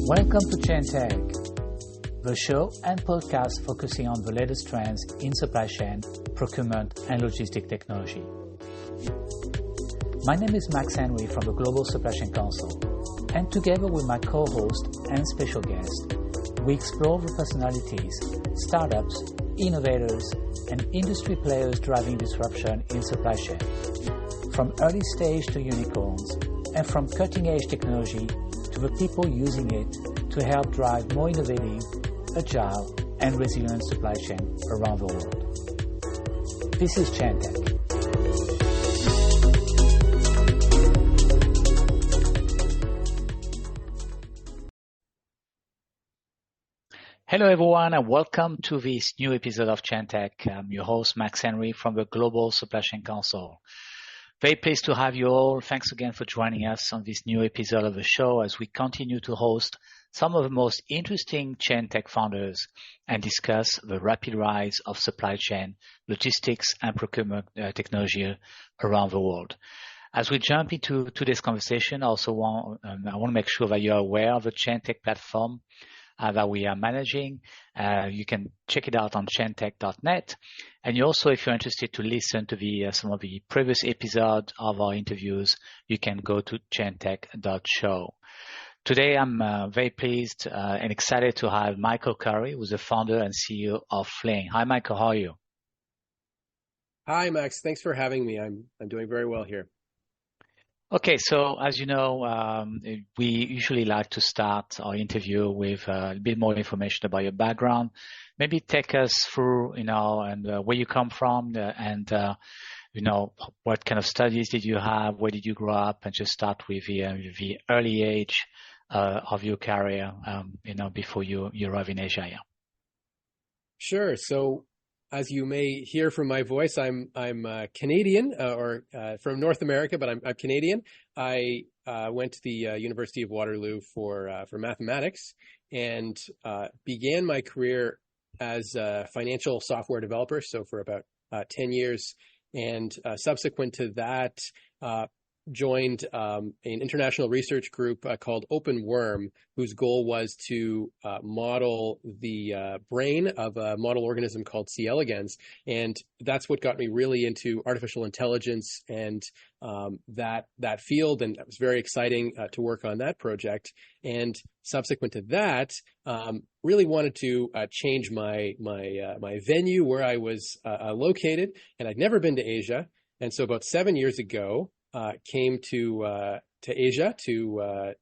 Welcome to Chain Tech, the show and podcast focusing on the latest trends in supply chain, procurement, and logistic technology. My name is Max Henry from the Global Supply Chain Council, and together with my co-host and special guest, we explore the personalities, startups, innovators, and industry players driving disruption in supply chain, from early stage to unicorns, and from cutting-edge technology to the people using it to help drive more innovative, agile, and resilient supply chain around the world. This is Chain Tech. Hello everyone and welcome to this new episode of Chain Tech. I'm your host Max Henry from the Global Supply Chain Council. Very pleased to have you all. Thanks again for joining us on this new episode of the show as we continue to host some of the most interesting Chain Tech founders and discuss the rapid rise of supply chain, logistics, and procurement technology around the world. As we jump into today's conversation, I want to make sure that you're aware of the Chain Tech platform that we are managing. You can check it out on chaintech.net. And you also, if you're interested to listen to some of the previous episodes of our interviews, you can go to chaintech.show. Today, I'm very pleased and excited to have Michael Currie, who's the founder and CEO of Fling. Hi, Michael. How are you? Hi, Max. Thanks for having me. I'm doing very well here. Okay, so as you know, we usually like to start our interview with a bit more information about your background. Maybe take us through, and where you come from, and what kind of studies did you have, where did you grow up, and just start with the early age of your career, before you arrive in Asia. Yeah. Sure. So, as you may hear from my voice, I'm Canadian or from North America, but I'm Canadian. I went to the University of Waterloo for mathematics and began my career as a financial software developer. So for about 10 years, and subsequent to that, joined an international research group called Open Worm, whose goal was to model the brain of a model organism called C. elegans. And that's what got me really into artificial intelligence and that field. And it was very exciting to work on that project. And subsequent to that, really wanted to change my venue where I was located. And I'd never been to Asia. And so about 7 years ago, came to Asia to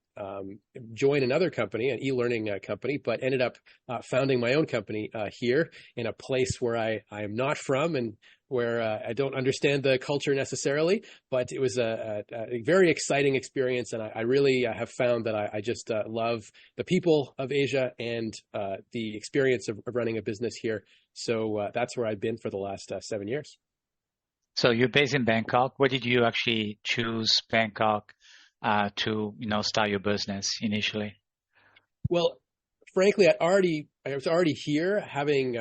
join another company, an e-learning company, but ended up founding my own company here in a place where I am not from and where I don't understand the culture necessarily. But it was a very exciting experience, and I really have found that I just love the people of Asia and the experience of running a business here. So that's where I've been for the last 7 years. So you're based in Bangkok. Why did you actually choose Bangkok to start your business initially? Well, frankly, I was already here, having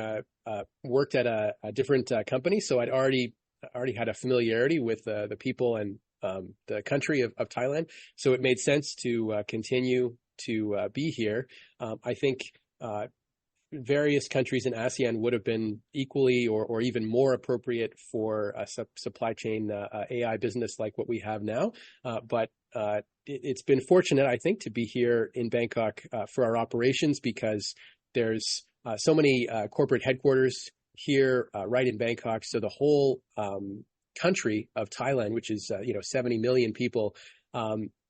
worked at a different company, so I'd already had a familiarity with the people and the country of Thailand. So it made sense to continue to be here. I think various countries in ASEAN would have been equally or even more appropriate for a supply chain AI business like what we have now. But it's been fortunate, I think, to be here in Bangkok for our operations, because there's so many corporate headquarters here right in Bangkok. So the whole country of Thailand, which is 70 million people,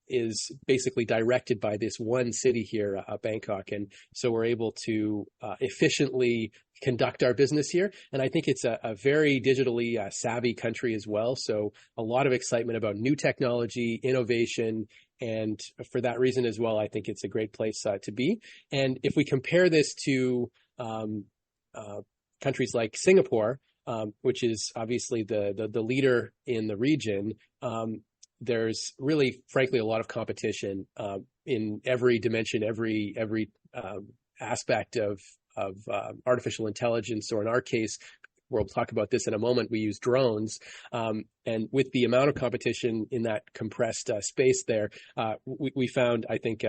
is basically directed by this one city here, Bangkok. And so we're able to efficiently conduct our business here. And I think it's a very digitally savvy country as well. So a lot of excitement about new technology, innovation. And for that reason as well, I think it's a great place to be. And if we compare this to countries like Singapore, which is obviously the leader in the region, there's really, frankly, a lot of competition in every dimension, every aspect of artificial intelligence, or in our case, we'll talk about this in a moment, we use drones. And with the amount of competition in that compressed space there, we found, I think,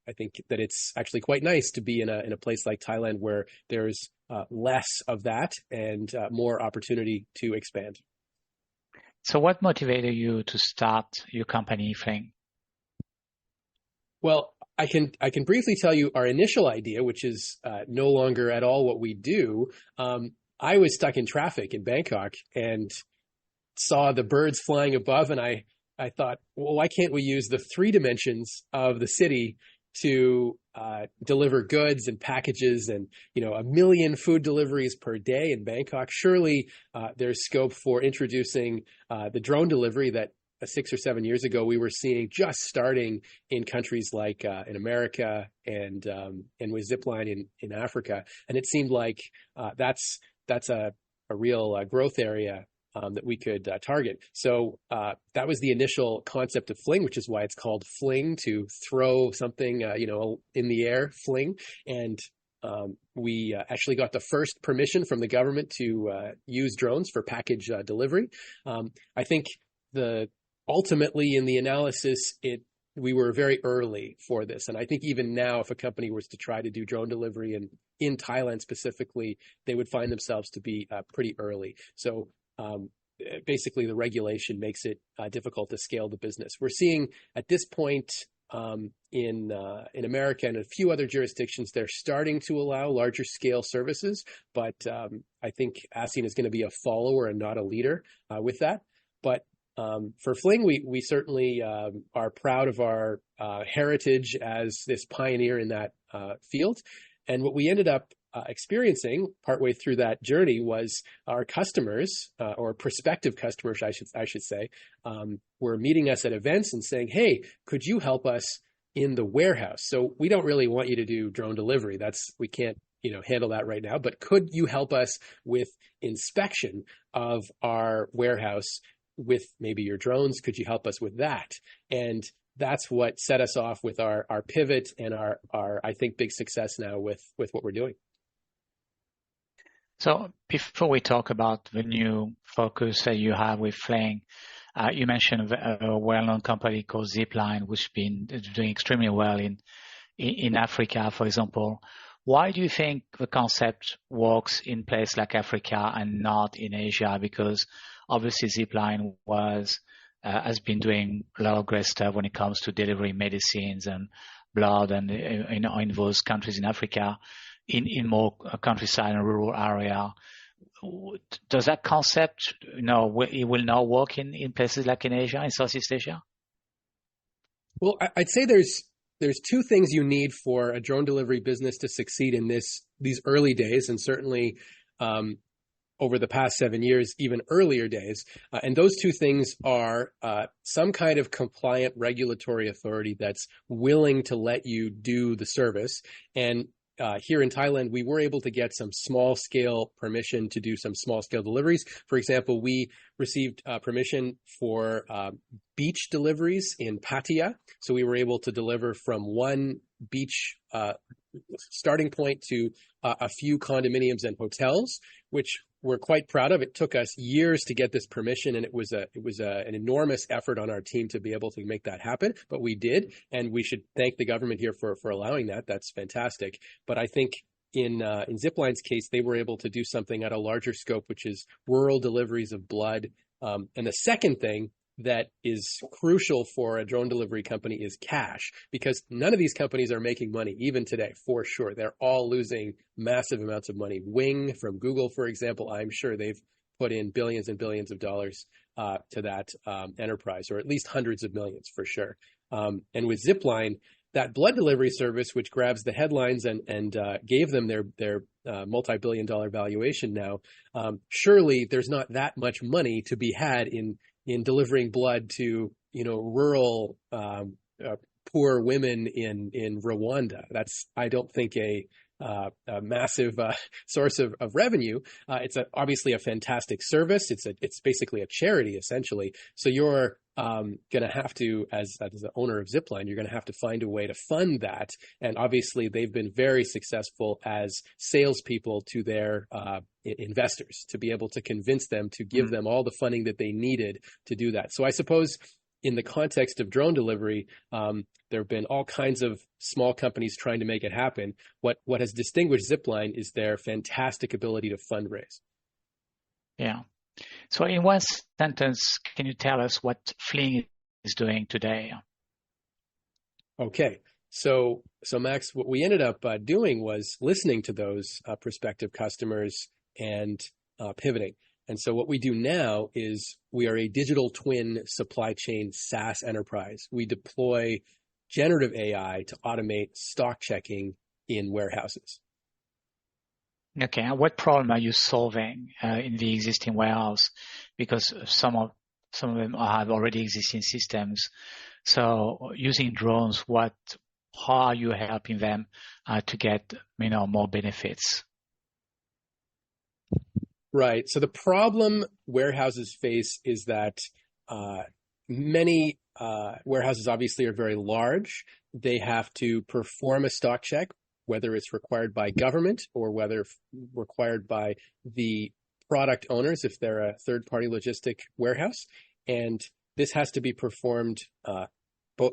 I think that it's actually quite nice to be in a place like Thailand where there's less of that and more opportunity to expand. So what motivated you to start your company, Fling? Well, I can briefly tell you our initial idea, which is no longer at all what we do. I was stuck in traffic in Bangkok and saw the birds flying above, and I thought, well, why can't we use the three dimensions of the city to deliver goods and packages and a million food deliveries per day in Bangkok? Surely there's scope for introducing the drone delivery that 6 or 7 years ago we were seeing just starting in countries like in America and with Zipline in Africa, and it seemed like that's a real growth area that we could target. So that was the initial concept of Fling, which is why it's called Fling, to throw something, in the air, fling. And we actually got the first permission from the government to use drones for package delivery. I think ultimately in the analysis, we were very early for this. And I think even now, if a company was to try to do drone delivery in Thailand specifically, they would find themselves to be pretty early. So basically, the regulation makes it difficult to scale the business. We're seeing at this point in America and a few other jurisdictions, they're starting to allow larger scale services, but I think ASEAN is going to be a follower and not a leader with that. But for Fling, we certainly are proud of our heritage as this pioneer in that field. And what we ended up experiencing partway through that journey was our customers or prospective customers, I should say, were meeting us at events and saying, "Hey, could you help us in the warehouse? So we don't really want you to do drone delivery. We can't handle that right now. But could you help us with inspection of our warehouse with maybe your drones? Could you help us with that?" And that's what set us off with our pivot and our I think big success now with what we're doing. So before we talk about the new focus that you have with Fling, you mentioned a well-known company called Zipline, which has been doing extremely well in Africa, for example. Why do you think the concept works in places like Africa and not in Asia? Because obviously Zipline has been doing a lot of great stuff when it comes to delivering medicines and blood and in those countries in Africa. In more countryside and rural area, does that concept, it will now work in places like in Asia, in Southeast Asia? Well, I'd say there's two things you need for a drone delivery business to succeed in these early days, and certainly over the past 7 years, even earlier days. And those two things are some kind of compliant regulatory authority that's willing to let you do the service. And here in Thailand, we were able to get some small scale permission to do some small scale deliveries. For example, we received permission for beach deliveries in Pattaya. So we were able to deliver from one beach starting point to a few condominiums and hotels, which we're quite proud of. It took us years to get this permission, and it was an enormous effort on our team to be able to make that happen. But we did, and we should thank the government here for allowing that. That's fantastic. But I think in Zipline's case, they were able to do something at a larger scope, which is rural deliveries of blood. And the second thing that is crucial for a drone delivery company is cash, because none of these companies are making money even today, for sure. They're all losing massive amounts of money. Wing from Google, for example, I'm sure they've put in billions and billions of dollars to that enterprise, or at least hundreds of millions for sure. And with Zipline, that blood delivery service, which grabs the headlines and gave them their multi-billion-dollar valuation now, surely there's not that much money to be had in delivering blood to rural poor women in Rwanda. That's, I don't think, a massive source of revenue. It's obviously a fantastic service. It's basically a charity essentially. So you're going to have to, as the owner of Zipline, you're going to have to find a way to fund that. And obviously, they've been very successful as salespeople to their investors to be able to convince them to give them all the funding that they needed to do that. So I suppose in the context of drone delivery, there have been all kinds of small companies trying to make it happen. What has distinguished Zipline is their fantastic ability to fundraise. Yeah. So in one sentence, can you tell us what Fling is doing today? Okay. So Max, what we ended up doing was listening to those prospective customers and pivoting. And so what we do now is we are a digital twin supply chain SaaS enterprise. We deploy generative AI to automate stock checking in warehouses. Okay, and what problem are you solving in the existing warehouse? Because some of them have already existing systems. So using drones, how are you helping them to get more benefits? Right. So the problem warehouses face is that many warehouses obviously are very large. They have to perform a stock check, whether it's required by government or whether required by the product owners if they're a third-party logistic warehouse. And this has to be performed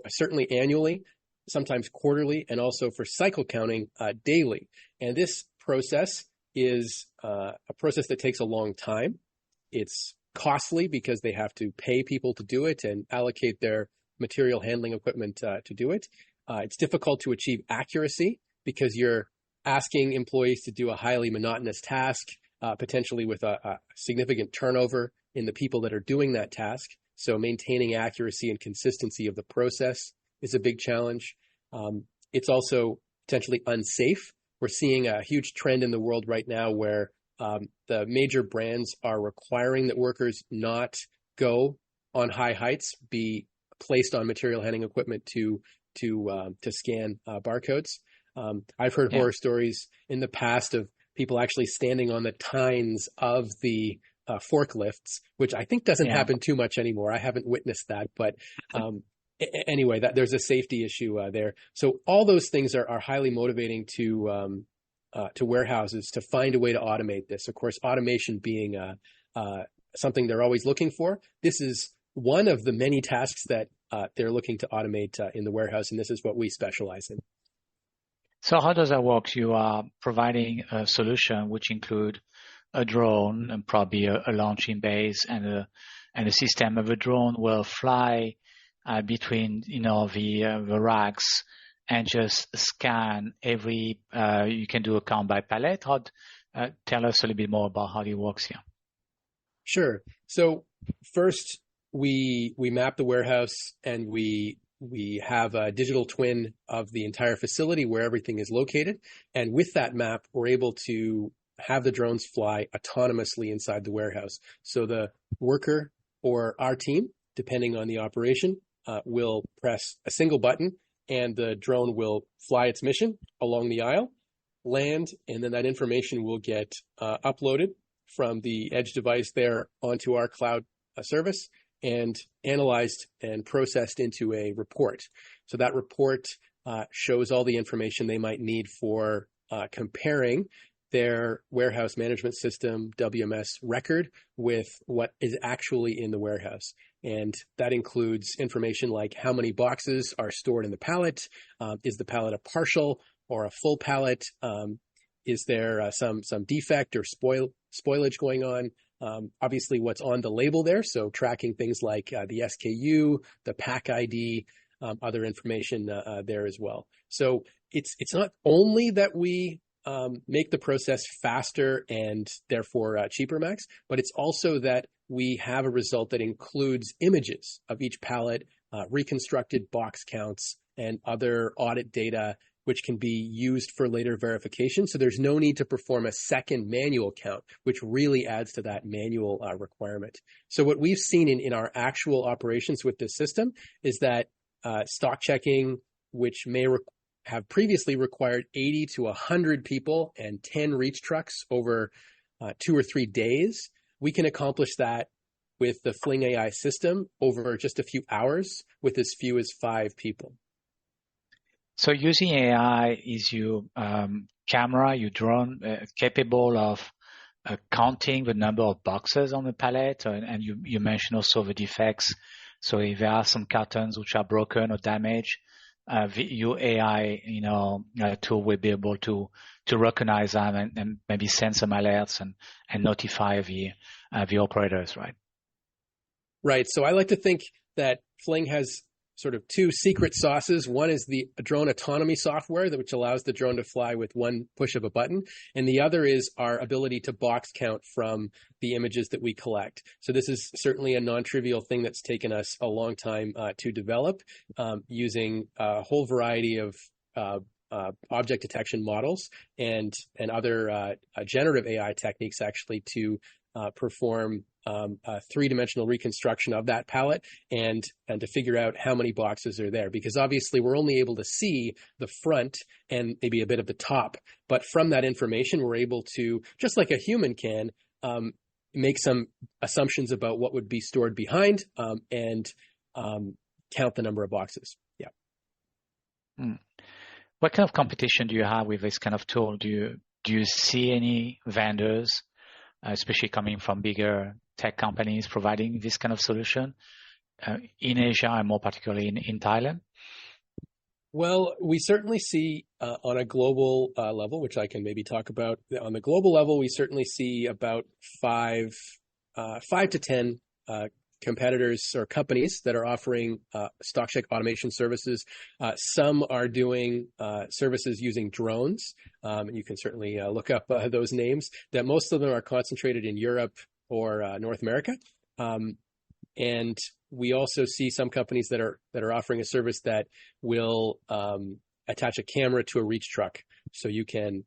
certainly annually, sometimes quarterly, and also for cycle counting daily. And this process is a process that takes a long time. It's costly because they have to pay people to do it and allocate their material handling equipment to do it. It's difficult to achieve accuracy because you're asking employees to do a highly monotonous task, potentially with a significant turnover in the people that are doing that task. So maintaining accuracy and consistency of the process is a big challenge. It's also potentially unsafe. We're seeing a huge trend in the world right now where the major brands are requiring that workers not go on high heights, be placed on material handling equipment to scan barcodes. I've heard horror stories in the past of people actually standing on the tines of the forklifts, which I think doesn't happen too much anymore. I haven't witnessed that, but anyway, there's a safety issue there. So all those things are highly motivating to warehouses to find a way to automate this. Of course, automation being something they're always looking for. This is one of the many tasks that they're looking to automate in the warehouse, and this is what we specialize in. So how does that work? You are providing a solution which include a drone and probably a launching base and a system of a drone will fly between the racks and just scan every. You can do a count by pallet. Tell us a little bit more about how it works here. Sure. So first, we map the warehouse and we have a digital twin of the entire facility where everything is located. And with that map, we're able to have the drones fly autonomously inside the warehouse. So the worker or our team, depending on the operation, will press a single button and the drone will fly its mission along the aisle, land, and then that information will get uploaded from the edge device there onto our cloud service and analyzed and processed into a report. So that report shows all the information they might need for comparing their warehouse management system, WMS record, with what is actually in the warehouse. And that includes information like how many boxes are stored in the pallet, is the pallet a partial or a full pallet, is there some defect or spoilage going on? Obviously, what's on the label there, so tracking things like the SKU, the pack ID, other information there as well. So it's not only that we make the process faster and therefore cheaper, Max, but it's also that we have a result that includes images of each pallet, reconstructed box counts, and other audit data which can be used for later verification. So there's no need to perform a second manual count, which really adds to that manual requirement. So what we've seen in our actual operations with this system is that stock checking, which may have previously required 80 to 100 people and 10 reach trucks over 2 or 3 days, we can accomplish that with the Fling AI system over just a few hours with as few as 5 people. So using AI, is your camera, your drone, capable of counting the number of boxes on the pallet? And you mentioned also the defects So if there are some cartons which are broken or damaged, your AI, tool will be able to recognize them and maybe send some alerts and notify the operators, right? Right. So I like to think that Fling has sort of two secret sauces. One is the drone autonomy software, which allows the drone to fly with one push of a button. And the other is our ability to box count from the images that we collect. So this is certainly a non-trivial thing that's taken us a long time to develop, using a whole variety of object detection models and other generative AI techniques actually to perform a three-dimensional reconstruction of that palette and to figure out how many boxes are there. Because obviously we're only able to see the front and maybe a bit of the top. But from that information, we're able to, just like a human can, make some assumptions about what would be stored behind and count the number of boxes. Yeah. What kind of competition do you have with this kind of tool? Do you see any vendors, especially coming from bigger tech companies, providing this kind of solution in Asia and more particularly in Thailand? Well, we certainly see on a global level, which I can maybe talk about. On the global level, we certainly see about five to 10 competitors or companies that are offering stock check automation services. Some are doing services using drones. You can certainly look up those names. That most of them are concentrated in Europe or North America. And we also see some companies that are offering a service that will attach a camera to a reach truck, so you can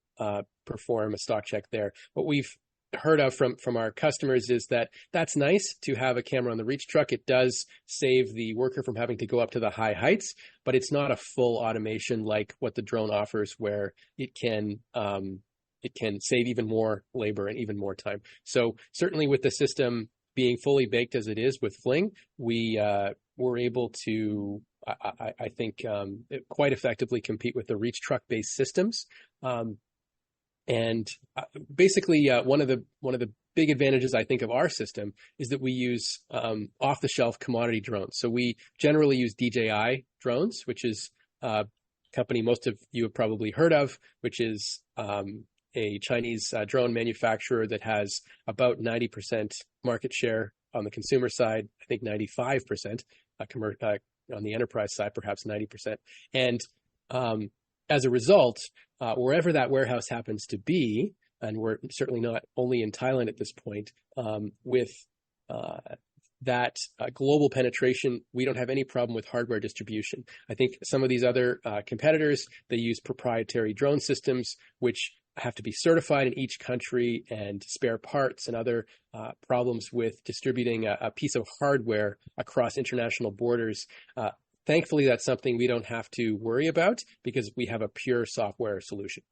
perform a stock check there. What we've heard of from our customers is that that's nice to have a camera on the reach truck. It does save the worker from having to go up to the high heights, but it's not a full automation like what the drone offers, where it can save even more labor and even more time. So certainly with the system being fully baked as it is with Fling, we're able to, I think, quite effectively compete with the reach truck-based systems. And basically, one of the big advantages I think of our system is that we use off-the-shelf commodity drones. So we generally use DJI drones, which is a company most of you have probably heard of, which is a Chinese drone manufacturer that has about 90% market share on the consumer side. I think 95% on the enterprise side, perhaps 90%. And as a result, wherever that warehouse happens to be, and we're certainly not only in Thailand at this point, with that global penetration, we don't have any problem with hardware distribution. I think some of these other competitors, they use proprietary drone systems, which have to be certified in each country, and spare parts and other problems with distributing a piece of hardware across international borders. Thankfully, that's something we don't have to worry about because we have a pure software solution.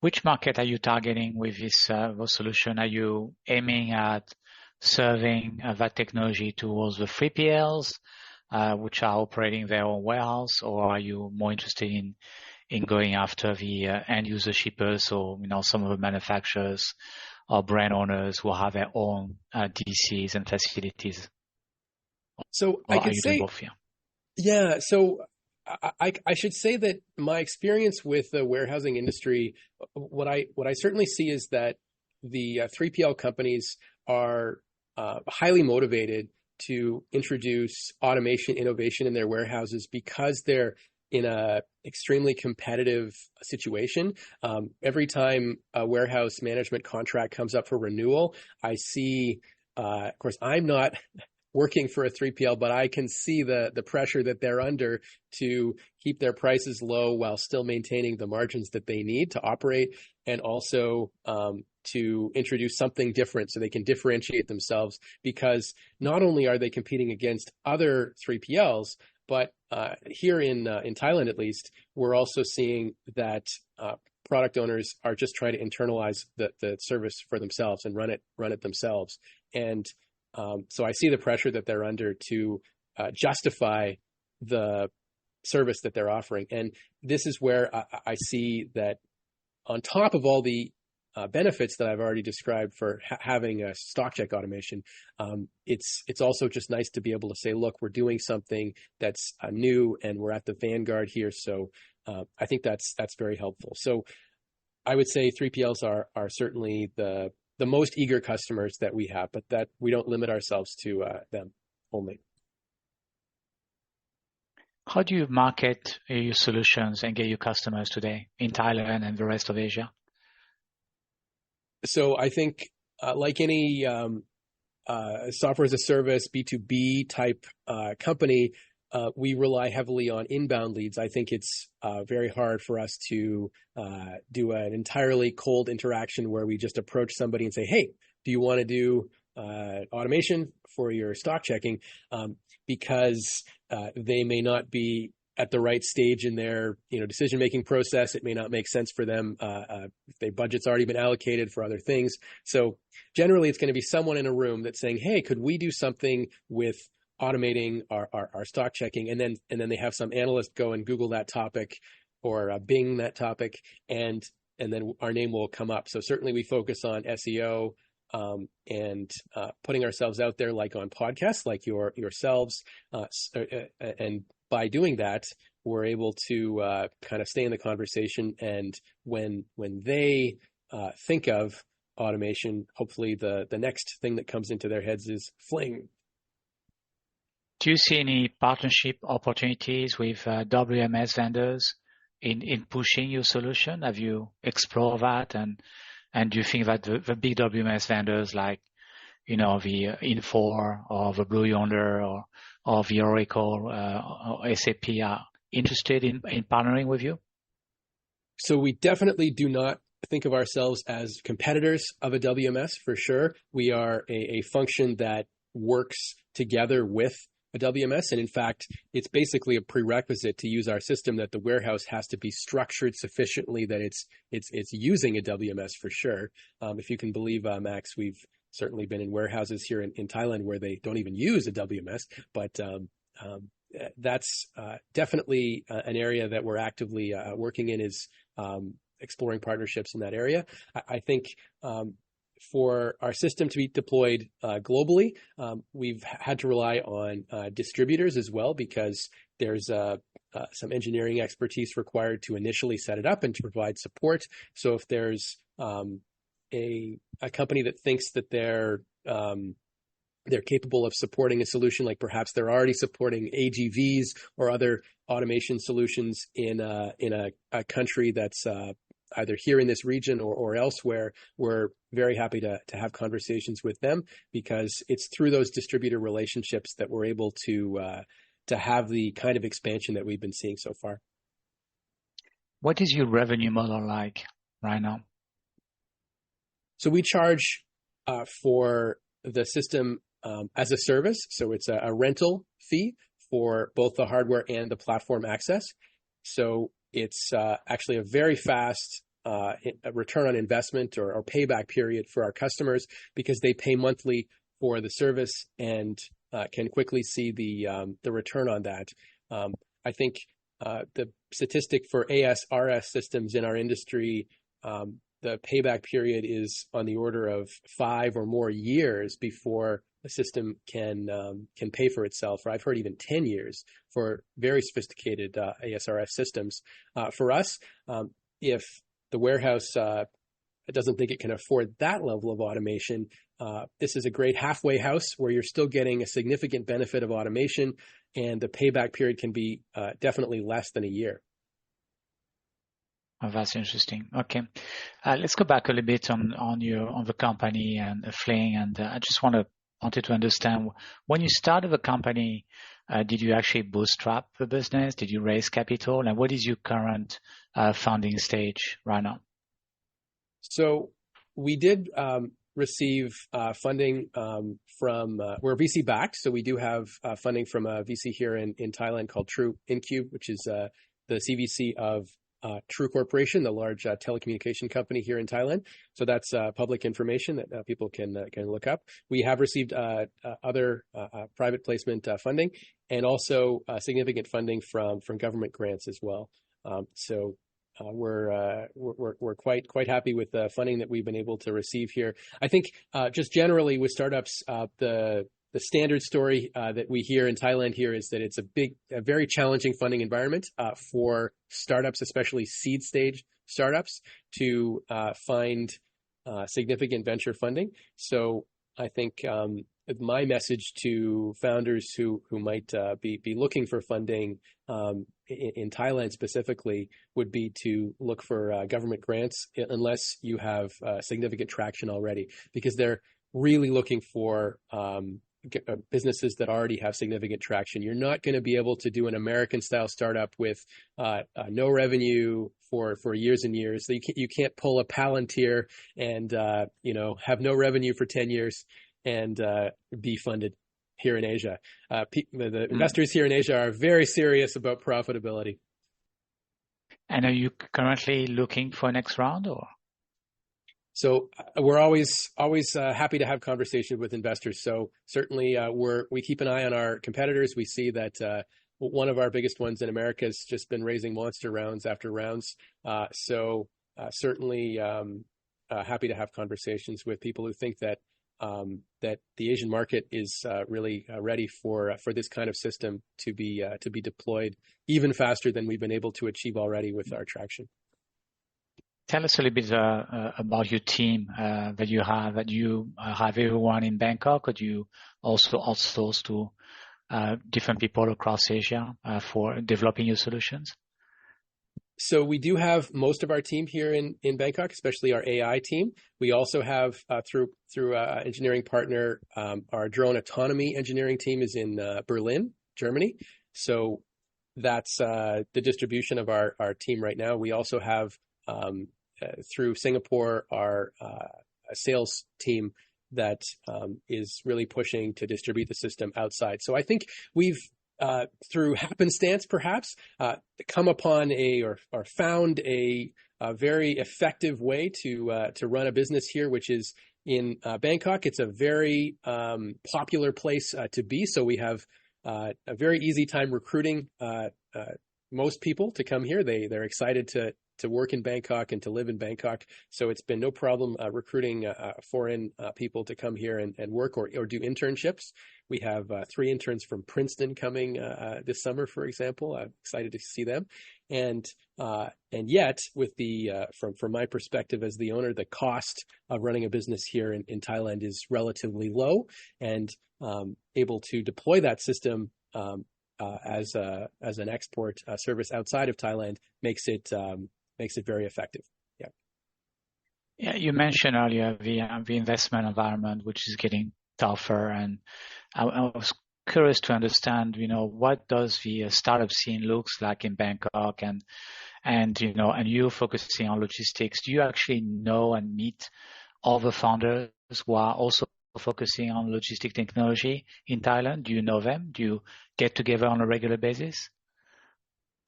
Which market are you targeting with this solution? Are you aiming at serving that technology towards the 3PLs, which are operating their own warehouse, or are you more interested in going after the end user shippers, or some of the manufacturers or brand owners who have their own DCs and facilities? So or I can are you say, doing both here? yeah. So I should say that my experience with the warehousing industry, what I certainly see is that the 3PL companies are highly motivated to introduce automation innovation in their warehouses because they're in a extremely competitive situation. Every time a warehouse management contract comes up for renewal, I see, of course, I'm not working for a 3PL, but I can see the pressure that they're under to keep their prices low while still maintaining the margins that they need to operate, and also to introduce something different so they can differentiate themselves, because not only are they competing against other 3PLs, but here in Thailand, at least, we're also seeing that product owners are just trying to internalize the service for themselves and run it themselves. And so I see the pressure that they're under to justify the service that they're offering. And this is where I see that on top of all the benefits that I've already described for having a stock check automation, it's also just nice to be able to say, look, we're doing something that's new and we're at the vanguard here. So I think that's very helpful. So I would say 3PLs are certainly the most eager customers that we have, but that we don't limit ourselves to them only. How do you market your solutions and get your customers today in Thailand and the rest of Asia? So I think like any software as a service, B2B type company, we rely heavily on inbound leads. I think it's very hard for us to do an entirely cold interaction where we just approach somebody and say, hey, do you want to do automation for your stock checking? Because they may not be at the right stage in their decision-making process. It may not make sense for them if their budget's already been allocated for other things. So generally, it's going to be someone in a room that's saying, hey, could we do something with automating our stock checking? And then they have some analyst go and Google that topic or Bing that topic, and then our name will come up. So certainly we focus on SEO and putting ourselves out there, like on podcasts like yourselves, and by doing that, we're able to kind of stay in the conversation. And when they think of automation, hopefully the next thing that comes into their heads is Fling. Do you see any partnership opportunities with WMS vendors in pushing your solution? Have you explored that? And do you think that the big WMS vendors like, the Infor or the Blue Yonder or the Oracle or SAP are interested in partnering with you? So we definitely do not think of ourselves as competitors of a WMS for sure. We are a function that works together with a WMS. And in fact, it's basically a prerequisite to use our system that the warehouse has to be structured sufficiently that it's using a WMS for sure. If you can believe, Max, we've certainly been in warehouses here in Thailand where they don't even use a WMS, but that's definitely an area that we're actively working in, is exploring partnerships in that area. I think for our system to be deployed globally, we've had to rely on distributors as well, because there's some engineering expertise required to initially set it up and to provide support. So if there's a company that thinks that they're capable of supporting a solution, like perhaps they're already supporting AGVs or other automation solutions in a country that's either here in this region or elsewhere, we're very happy to have conversations with them, because it's through those distributor relationships that we're able to have the kind of expansion that we've been seeing so far. What is your revenue model like right now? So we charge for the system as a service. So it's a rental fee for both the hardware and the platform access. So it's actually a very fast return on investment or payback period for our customers, because they pay monthly for the service and can quickly see the return on that. I think the statistic for ASRS systems in our industry, the payback period is on the order of 5 or more years before a system can pay for itself, or I've heard even 10 years for very sophisticated ASRS systems. For us, if the warehouse doesn't think it can afford that level of automation, this is a great halfway house where you're still getting a significant benefit of automation, and the payback period can be definitely less than a year. Oh, that's interesting. Okay, let's go back a little bit on the company and the Fling, and I just wanted to understand, when you started the company, did you actually bootstrap the business? Did you raise capital? And what is your current funding stage right now? So we did receive funding from, we're VC backed. So we do have funding from a VC here in Thailand called True Incube, which is the CVC of True Corporation, the large telecommunication company here in Thailand. So that's public information that people can look up. We have received other private placement funding, and also significant funding from government grants as well. So we're quite happy with the funding that we've been able to receive here. I think just generally with startups, the standard story that we hear in Thailand here is that it's a very challenging funding environment for startups, especially seed stage startups, to find significant venture funding. So I think my message to founders who might be looking for funding in Thailand specifically would be to look for government grants unless you have significant traction already, because they're really looking for businesses that already have significant traction. You're not going to be able to do an American style startup with no revenue for years and years. So you can't pull a Palantir and have no revenue for 10 years and be funded here in Asia. The investors here in Asia are very serious about profitability. And are you currently looking for next round or? So we're always happy to have conversation with investors. So certainly we keep an eye on our competitors. We see that one of our biggest ones in America has just been raising monster rounds after rounds. Certainly happy to have conversations with people who think that that the Asian market is really ready for this kind of system to be deployed even faster than we've been able to achieve already with our traction. Tell us a little bit about your team that you have. That you have everyone in Bangkok, or do you also outsource to different people across Asia for developing your solutions? So we do have most of our team here in Bangkok, especially our AI team. We also have through engineering partner, our drone autonomy engineering team is in Berlin, Germany. So that's the distribution of our team right now. We also have through Singapore our sales team that is really pushing to distribute the system outside. So I think we've through happenstance, perhaps, come upon or found a very effective way to run a business here, which is in Bangkok. It's a very popular place to be. So we have a very easy time recruiting most people to come here. They're excited to work in Bangkok and to live in Bangkok. So it's been no problem recruiting foreign people to come here and work or do internships. We have 3 interns from Princeton coming this summer, for example. I'm excited to see them. And yet, with from my perspective as the owner, the cost of running a business here in Thailand is relatively low, and able to deploy that system as an export service outside of Thailand makes it very effective. Yeah. Yeah, you mentioned earlier the investment environment, which is getting tougher, and I was curious to understand, what does the startup scene looks like in Bangkok, and you focusing on logistics. Do you actually know and meet all the founders who are also focusing on logistic technology in Thailand? Do you know them? Do you get together on a regular basis?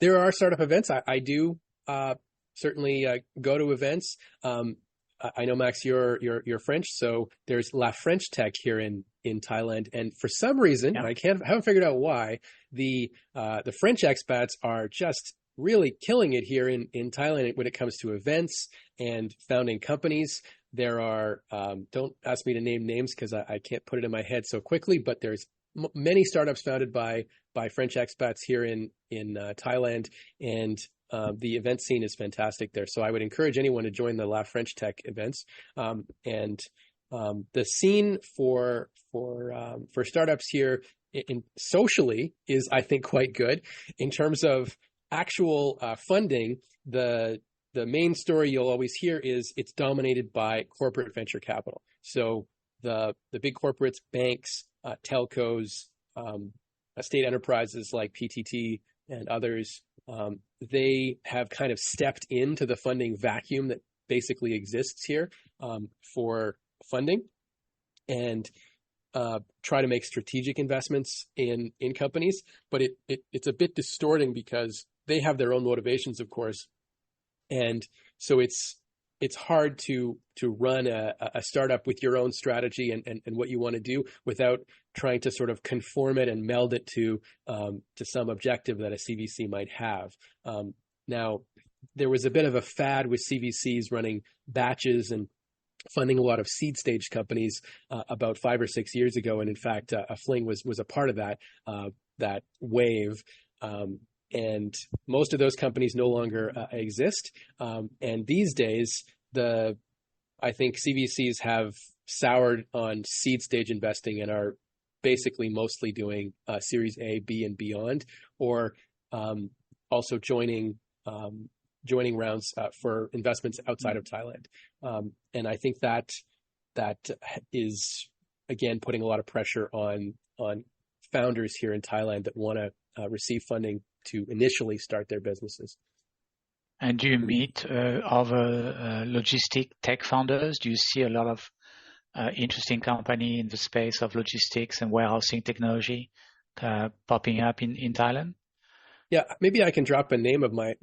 There are startup events. I do certainly go to events. I know, Max, you're French, so there's La French Tech here in Thailand, and for some reason, Yeah. I haven't figured out why, the French expats are just really killing it here in Thailand when it comes to events and founding companies. There are don't ask me to name names because I can't put it in my head so quickly, but there's many startups founded by French expats here in Thailand, and the event scene is fantastic there. So I would encourage anyone to join the La French Tech events. The scene for startups here socially is, I think, quite good. In terms of actual funding, the main story you'll always hear is it's dominated by corporate venture capital. So the big corporates, banks, telcos, state enterprises like PTT and others, they have kind of stepped into the funding vacuum that basically exists here for funding, and try to make strategic investments in companies. But it's a bit distorting because they have their own motivations, of course, and so it's hard to run a startup with your own strategy and what you want to do without trying to sort of conform it and meld it to some objective that a CVC might have. Now, there was a bit of a fad with CVCs running batches and funding a lot of seed stage companies about 5 or 6 years ago, and in fact, Fling was a part of that wave. And most of those companies no longer exist. And these days, I think CVCs have soured on seed stage investing and are basically mostly doing Series A, B, and beyond, or also joining rounds for investments outside of Thailand. And I think that is, again, putting a lot of pressure on founders here in Thailand that want to receive funding to initially start their businesses. And do you meet other logistic tech founders? Do you see a lot of interesting company in the space of logistics and warehousing technology popping up in Thailand? Yeah, maybe I can drop a name of my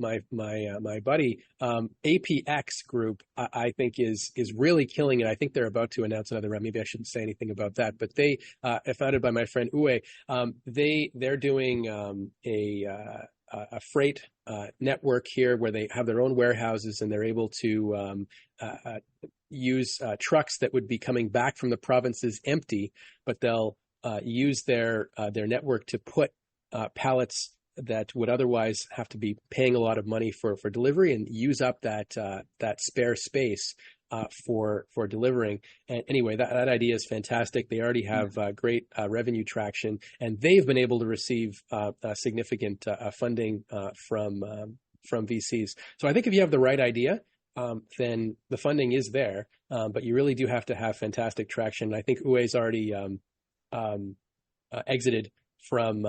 buddy. APX Group, I think is really killing it. I think they're about to announce another round. Maybe I shouldn't say anything about that. But they, founded by my friend Uwe, they're doing a freight network here where they have their own warehouses, and they're able to use trucks that would be coming back from the provinces empty, but they'll use their network to put pallets that would otherwise have to be paying a lot of money for delivery, and use up that spare space for delivering. And anyway, that idea is fantastic. They already have great revenue traction, and they've been able to receive significant funding from VCs. So I think if you have the right idea, then the funding is there, but you really do have to have fantastic traction. I think Uwe's already exited from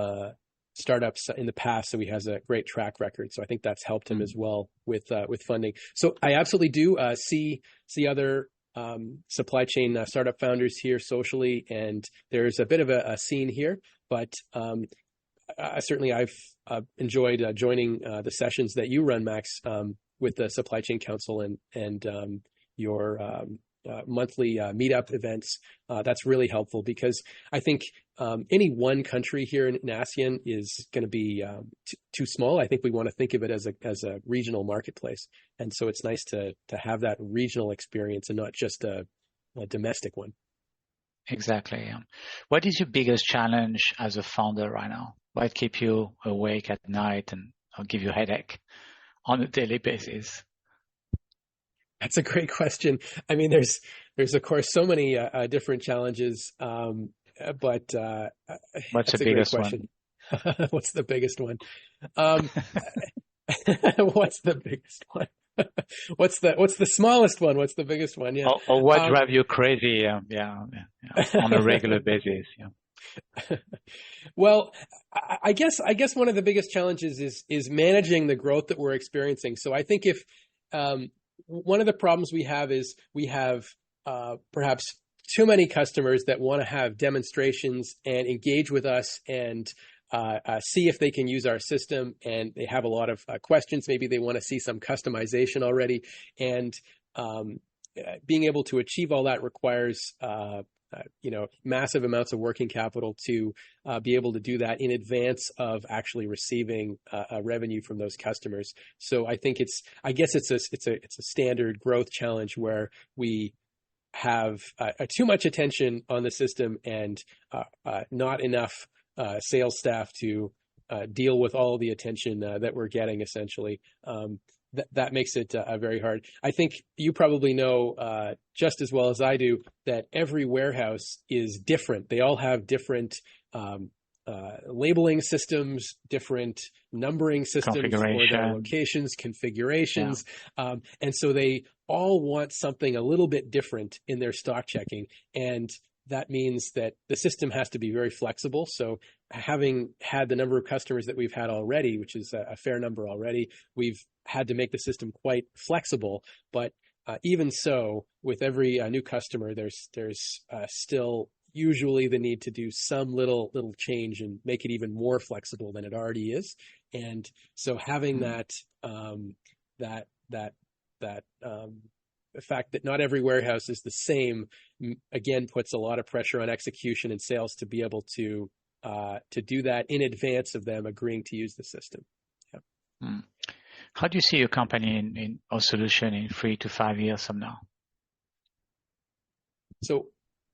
startups in the past, so he has a great track record. So I think that's helped him as well with funding. So I absolutely do see other supply chain startup founders here socially, and there's a bit of a scene here. But certainly I've enjoyed joining the sessions that you run, Max, with the Supply Chain Council and your monthly meetup events. That's really helpful, because I think any one country here in ASEAN is going to be too small. I think we want to think of it as a regional marketplace, and so it's nice to have that regional experience and not just a domestic one. Exactly. Yeah. What is your biggest challenge as a founder right now? What keeps you awake at night and give you a headache on a daily basis? That's a great question. I mean, there's of course so many different challenges, but what's the biggest one? What's the biggest one? What's the biggest one? What's the smallest one? What's the biggest one? Yeah. Or what drives you crazy? Yeah, on a regular basis. Yeah. Well, I guess one of the biggest challenges is managing the growth that we're experiencing. So I think if one of the problems we have is we have perhaps too many customers that want to have demonstrations and engage with us and see if they can use our system, and they have a lot of questions. Maybe they want to see some customization already, and being able to achieve all that requires massive amounts of working capital to be able to do that in advance of actually receiving revenue from those customers. So I think it's a standard growth challenge where we have too much attention on the system and not enough sales staff to deal with all the attention that we're getting, essentially. That makes it very hard. I think you probably know just as well as I do that every warehouse is different. They all have different labeling systems, different numbering systems for their locations, configurations. Yeah. And so they all want something a little bit different in their stock checking. And that means that the system has to be very flexible. So having had the number of customers that we've had already, which is a fair number already, we've had to make the system quite flexible. But even so, with every new customer, there's still usually the need to do some little change and make it even more flexible than it already is. And so having the fact that not every warehouse is the same, again, puts a lot of pressure on execution and sales to be able to do that in advance of them agreeing to use the system. Yeah. How do you see your company in or solution in 3 to 5 years from now? So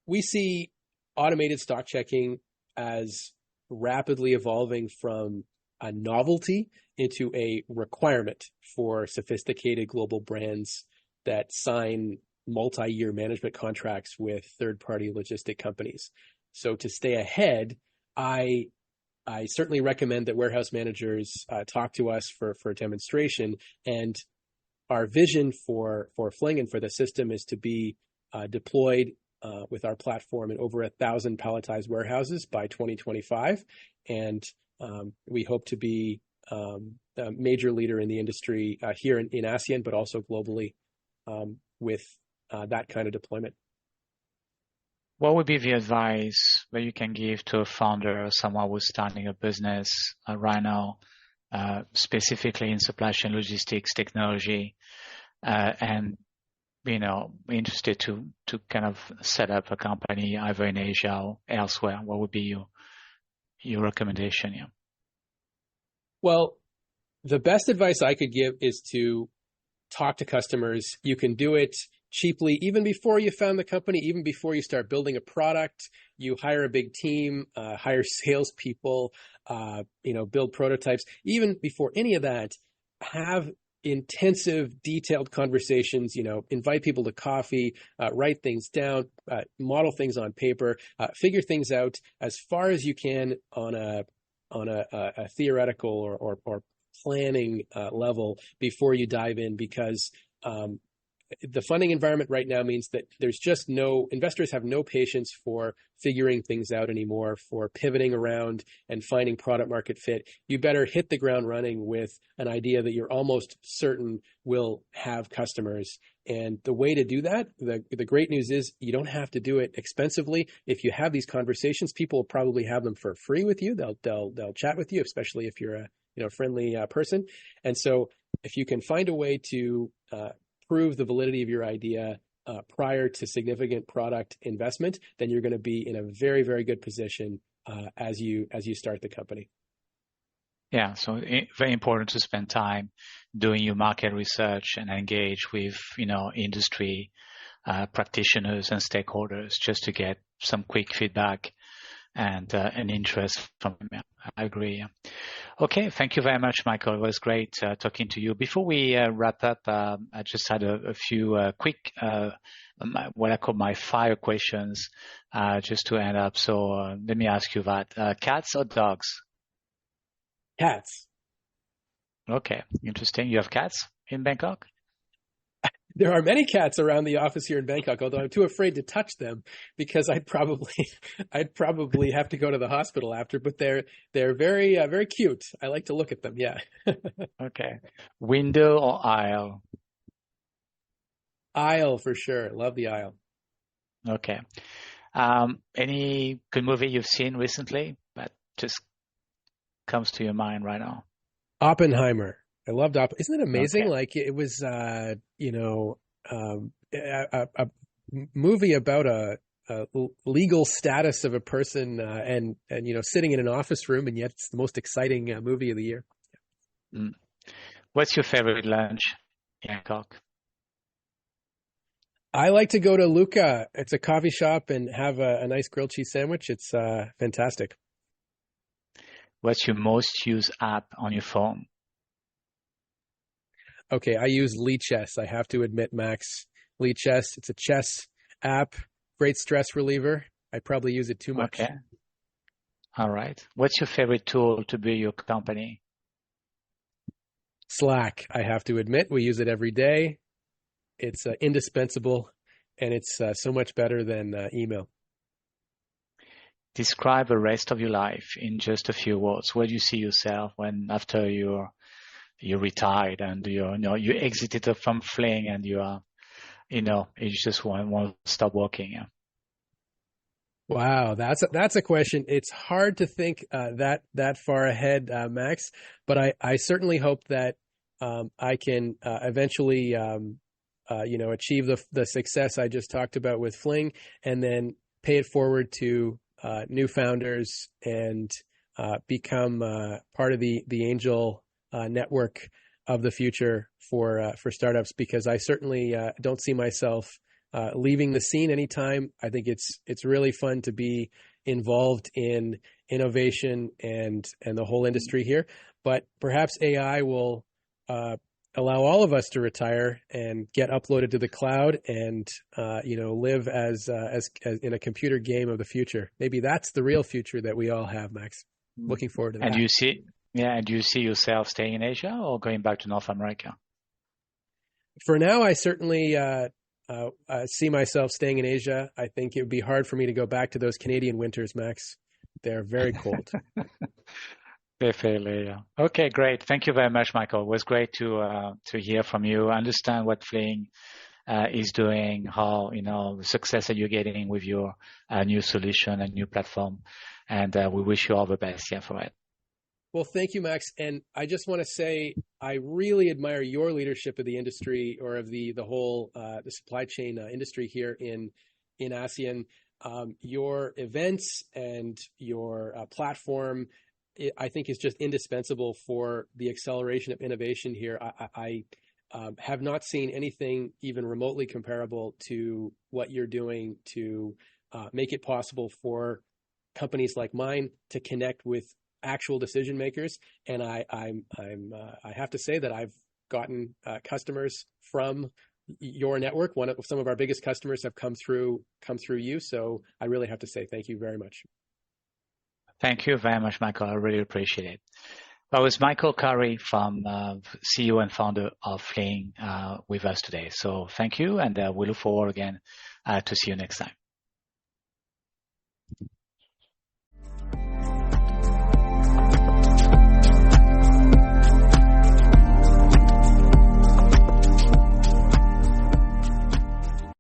we see automated stock checking as rapidly evolving from a novelty into a requirement for sophisticated global brands that sign multi-year management contracts with third-party logistic companies. So to stay ahead, I I certainly recommend that warehouse managers talk to us for a demonstration. And our vision for Fling and for the system is to be deployed with our platform in over 1,000 palletized warehouses by 2025. And we hope to be a major leader in the industry here in ASEAN, but also globally with that kind of deployment. What would be the advice that you can give to a founder or someone who's starting a business right now, specifically in supply chain logistics technology, and interested to kind of set up a company either in Asia or elsewhere? What would be your recommendation? Yeah. Well, the best advice I could give is to talk to customers. You can do it cheaply, even before you found the company, even before you start building a product. You hire a big team, hire salespeople, build prototypes. Even before any of that, have intensive, detailed conversations. Invite people to coffee, write things down, model things on paper, figure things out as far as you can on a theoretical or planning level before you dive in, because the funding environment right now means that there's just investors have no patience for figuring things out anymore, for pivoting around and finding product market fit. You better hit the ground running with an idea that you're almost certain will have customers. And the way to do that, the great news is you don't have to do it expensively. If you have these conversations, people will probably have them for free with you. They'll chat with you, especially if you're a friendly person. And so if you can find a way to prove the validity of your idea prior to significant product investment, then you're going to be in a very, very good position as you start the company. Yeah, so very important to spend time doing your market research and engage with industry practitioners and stakeholders just to get some quick feedback and an interest from them. I agree. Okay, thank you very much, Michael. It was great talking to you. Before we wrap up, I just had a few quick, what I call my fire questions, just to end up. So let me ask you that. Cats or dogs? Cats. Okay, interesting. You have cats in Bangkok? There are many cats around the office here in Bangkok, although I'm too afraid to touch them because I'd probably have to go to the hospital after. But they're very very cute. I like to look at them. Yeah. Okay. Window or aisle? Aisle for sure. Love the aisle. Okay. Any good movie you've seen recently that just comes to your mind right now? Oppenheimer. I loved Isn't it amazing? Okay. Like it was, a movie about a legal status of a person, and sitting in an office room, and yet it's the most exciting movie of the year. Mm. What's your favorite lunch in Bangkok? I like to go to Luca. It's a coffee shop and have a nice grilled cheese sandwich. It's fantastic. What's your most used app on your phone? Okay, I use Chess. I have to admit, Max. Chess. It's a chess app. Great stress reliever. I probably use it too much. Okay. All right. What's your favorite tool to build your company? Slack. I have to admit, we use it every day. It's indispensable, and it's so much better than email. Describe the rest of your life in just a few words. Where do you see yourself after you're retired and you exited from Fling and you just want to stop working? Yeah. Wow, that's a question. It's hard to think that far ahead, Max. But I certainly hope that I can eventually achieve the success I just talked about with Fling, and then pay it forward to new founders and become part of the angel network of the future for startups, because I certainly don't see myself leaving the scene anytime. I think it's really fun to be involved in innovation and the whole industry here. But perhaps AI will allow all of us to retire and get uploaded to the cloud and live as in a computer game of the future. Maybe that's the real future that we all have, Max. Looking forward to that. And do you see yourself staying in Asia or going back to North America? For now, I certainly see myself staying in Asia. I think it would be hard for me to go back to those Canadian winters, Max. They're very cold. Definitely. Yeah. Okay, great. Thank you very much, Michael. It was great to hear from you. Understand what Fling is doing, how the success that you're getting with your new solution and new platform, and we wish you all the best. Yeah, for it. Well, thank you, Max. And I just want to say I really admire your leadership of the industry, or of the whole the supply chain industry here in ASEAN. Your events and your platform, I think, is just indispensable for the acceleration of innovation here. I have not seen anything even remotely comparable to what you're doing to make it possible for companies like mine to connect with actual decision makers. And I have to say that I've gotten customers from your network. Some of our biggest customers have come through you. So I really have to say thank you very much. Thank you very much, Michael. I really appreciate it. That was Michael Currie, from CEO and founder of Fling, with us today. So thank you, and we look forward again to see you next time.